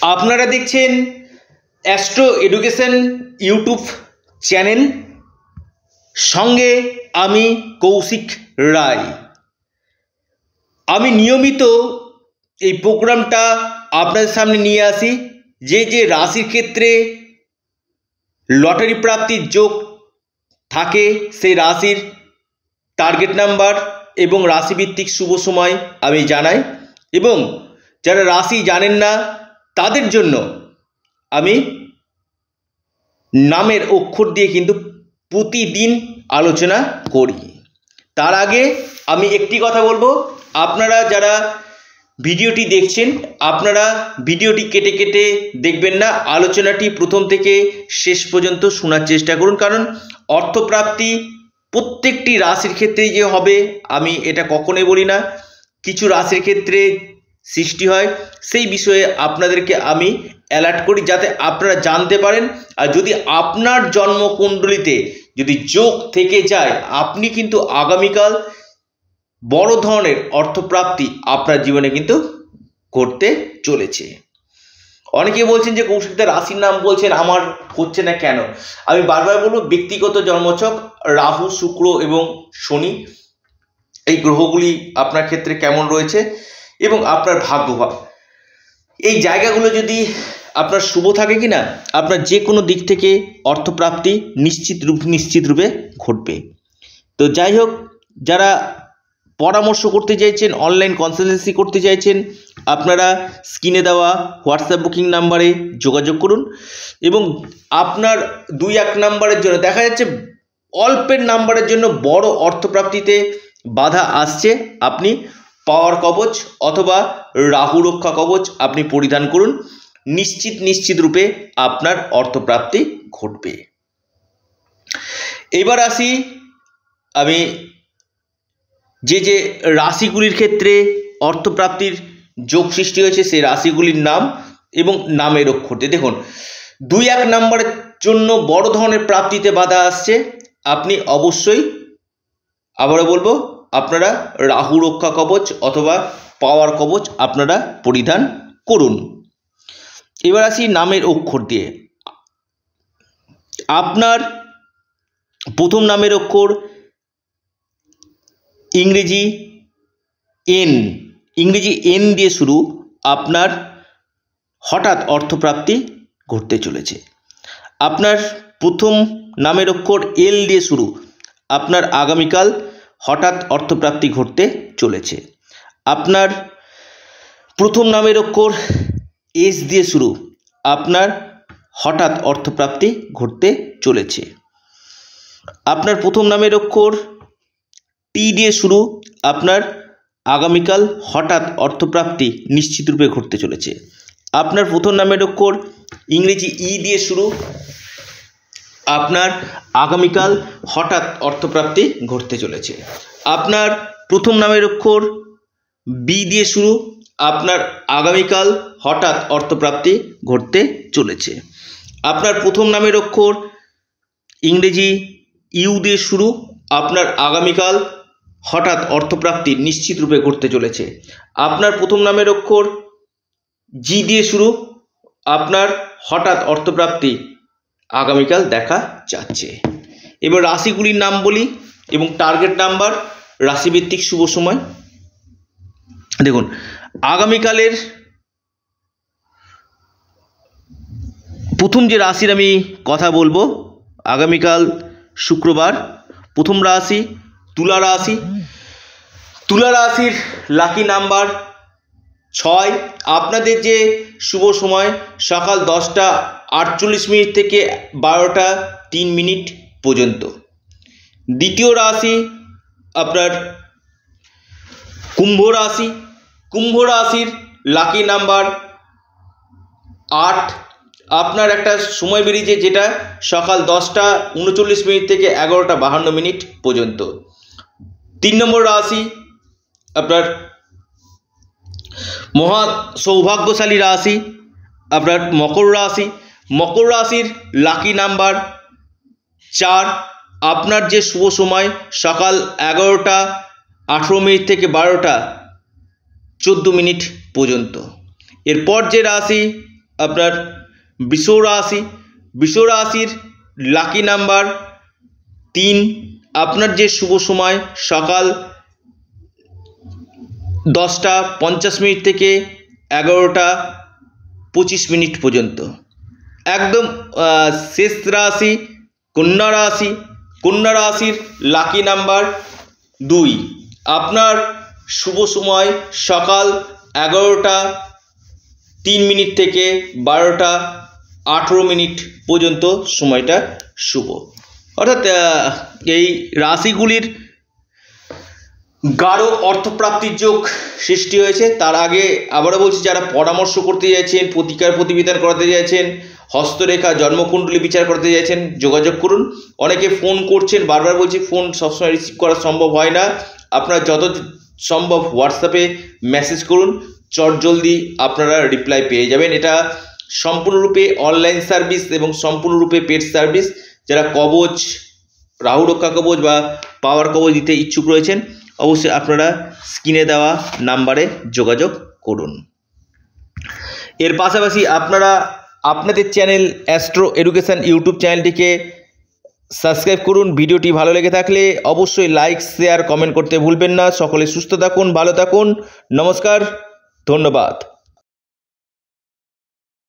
আপনারা দেখছেন astro education YouTube channel, সঙ্গে আমি কৌশিক রায়। আমি নিয়মিত এই প্রোগ্রামটা আপনাদের সামনে নিয়ে আসি, যে যে রাশির ক্ষেত্রে লটারি প্রাপ্তির যোগ থাকে সেই রাশির টার্গেট নাম্বার এবং রাশিভিত্তিক শুভ সময় আমি জানাই, এবং যারা রাশি জানেন না তাদের জন্য আমি নামের অক্ষর দিয়ে কিন্তু প্রতিদিন আলোচনা করি। তার আগে আমি একটি কথা বলবো, আপনারা যারা ভিডিওটি দেখছেন আপনারা ভিডিওটি কেটে কেটে দেখবেন না, আলোচনাটি প্রথম থেকে শেষ পর্যন্ত শোনার চেষ্টা করুন। কারণ অর্থপ্রাপ্তি প্রত্যেকটি রাশির ক্ষেত্রেই যে হবে আমি এটা কখনোই বলি না। কিছু রাশির ক্ষেত্রে সৃষ্টি হয়, সেই বিষয়ে আপনাদেরকে আমি অ্যালার্ট করি যাতে আপনারা জানতে পারেন। আর যদি আপনার জন্মকুণ্ডলিতে যদি যোগ থেকে যায়, আপনি কিন্তু আগামীকাল বড় ধরনের অর্থপ্রাপ্তি আপনার জীবনে কিন্তু ঘটতে চলেছে। অনেকে বলছেন যে কৌশিকদা রাশির নাম বলছেন, আমার হচ্ছে না কেন? আমি বারবার বলবো, ব্যক্তিগত জন্মছক, রাহু, শুক্র এবং শনি এই গ্রহগুলি আপনার ক্ষেত্রে কেমন রয়েছে এবং আপনার ভাগ্যভাব, এই জায়গাগুলো যদি আপনার শুভ থাকে কিনা, আপনার যে কোনো দিক থেকে অর্থপ্রাপ্তি নিশ্চিত রূপে ঘটবে। তো যাই হোক, যারা পরামর্শ করতে চাইছেন, অনলাইন কনসালটেন্সি করতে চাইছেন, আপনারা স্ক্রিনে দেওয়া হোয়াটসঅ্যাপ বুকিং নাম্বারে যোগাযোগ করুন। এবং আপনার 2-1 নাম্বারের জন্য দেখা যাচ্ছে অল্পের নাম্বারের জন্য বড় অর্থপ্রাপ্তিতে বাধা আসছে, আপনি পাওয়ার কবচ অথবা রাহু রক্ষা কবচ আপনি পরিধান করুন, নিশ্চিত রূপে আপনার অর্থপ্রাপ্তি ঘটবে। এবার আসি আমি যে যে রাশিগুলির ক্ষেত্রে অর্থপ্রাপ্তির যোগ সৃষ্টি হয়েছে সেই রাশিগুলির নাম এবং নামের অক্ষর দিয়ে। দেখুন, 2-1 নাম্বারের জন্য বড় ধরনের প্রাপ্তিতে বাধা আসছে, আপনি অবশ্যই, আবারও বলবো, আপনারা রাহু রক্ষা কবচ অথবা পাওয়ার কবচ আপনারা পরিধান করুন। এবার আসি নামের অক্ষর দিয়ে। আপনার প্রথম নামের অক্ষর ইংরেজি এন দিয়ে শুরু, আপনার হঠাৎ অর্থপ্রাপ্তি ঘটতে চলেছে। আপনার প্রথম নামের অক্ষর এল দিয়ে শুরু, আপনার আগামীকাল হঠাৎ অর্থপ্রাপ্তি ঘটতে চলেছে। আপনার প্রথম নামের অক্ষর এস দিয়ে শুরু, আপনার হঠাৎ অর্থপ্রাপ্তি ঘটতে চলেছে। আপনার প্রথম নামের অক্ষর টি দিয়ে শুরু, আপনার আগামীকাল হঠাৎ অর্থপ্রাপ্তি নিশ্চিতরূপে ঘটতে চলেছে। আপনার প্রথম নামের অক্ষর ইংরেজি ই দিয়ে শুরু, আপনার আগামীকাল হঠাৎ অর্থপ্রাপ্তি ঘটতে চলেছে। আপনার প্রথম নামের অক্ষর বি দিয়ে শুরু, আপনার আগামীকাল হঠাৎ অর্থপ্রাপ্তি ঘটতে চলেছে। আপনার প্রথম নামের অক্ষর ইংরেজি ইউ দিয়ে শুরু, আপনার আগামীকাল হঠাৎ অর্থপ্রাপ্তি নিশ্চিত রূপে ঘটতে চলেছে। আপনার প্রথম নামের অক্ষর জি দিয়ে শুরু, আপনার হঠাৎ অর্থপ্রাপ্তি আগামীকাল দেখা যাচ্ছে। এবার রাশিগুলির নাম বলি এবং টার্গেট নাম্বার, রাশিভিত্তিক শুভ সময়। দেখুন, আগামীকালের প্রথম যে রাশির আমি কথা বলবো, আগামীকাল শুক্রবার, প্রথম রাশি তুলা রাশি। তুলা রাশির লাকি নাম্বার 6। আপনাদের যে শুভ সময় সকাল 10:48 থেকে 12:03 পর্যন্ত। দ্বিতীয় রাশি আপনার কুম্ভ রাশি। কুম্ভ রাশির লাকি নাম্বার 8। আপনার একটা সময় বেরিয়েছে যেটা সকাল 10:39 থেকে 11:52 পর্যন্ত। 3 নম্বর রাশি আপনার মহা সৌভাগ্যশালী রাশি আপনার মকর রাশি। মকর রাশির লাকি নাম্বার 4। আপনার যে শুভ সময় সকাল 11:18 থেকে 12:14 পর্যন্ত। এরপর যে রাশি আপনার বৃষ রাশির লাকি নাম্বার 3। আপনার যে শুভ সময় সকাল 10:50 থেকে 11:25 পর্যন্ত। একদম শেষ রাশি কন্যা রাশির লাকি নাম্বার 2। আপনার শুভ সময় সকাল 11:03 থেকে 12:18 পর্যন্ত সময়টা শুভ। অর্থাৎ এই রাশিগুলির গাঢ় অর্থপ্রাপ্তির যোগ সৃষ্টি হয়েছে। তার আগে আবারও বলছি, যারা পরামর্শ করতে চাইছেন, প্রতিকার প্রতিবিধান করাতে চাইছেন, হস্তরেখা জন্মকুণ্ডলী বিচার করতে চাইছেন, যোগাযোগ করুন। অনেকে ফোন করছেন, বারবার বলছি ফোন সবসময় রিসিভ করা সম্ভব হয় না। আপনারা যত সম্ভব হোয়াটসঅ্যাপে মেসেজ করুন, চটজলদি আপনারা রিপ্লাই পেয়ে যাবেন। এটা সম্পূর্ণরূপে অনলাইন সার্ভিস এবং সম্পূর্ণরূপে পেড সার্ভিস। যারা কবচ, রাহু রক্ষা কবচ বা পাওয়ার কবচ দিতে ইচ্ছুক রয়েছেন, অবশ্যই আপনারা স্ক্রিনে দেওয়া নাম্বারে যোগাযোগ করুন। এর পাশাপাশি আপনারা আপনাদের চ্যানেল অ্যাস্ট্রো এডুকেশন ইউটিউব চ্যানেলটিকে সাবস্ক্রাইব করুন। ভিডিওটি ভালো লেগে থাকলে অবশ্যই লাইক, শেয়ার, কমেন্ট করতে ভুলবেন না। সকলে সুস্থ থাকুন, ভালো থাকুন। নমস্কার, ধন্যবাদ।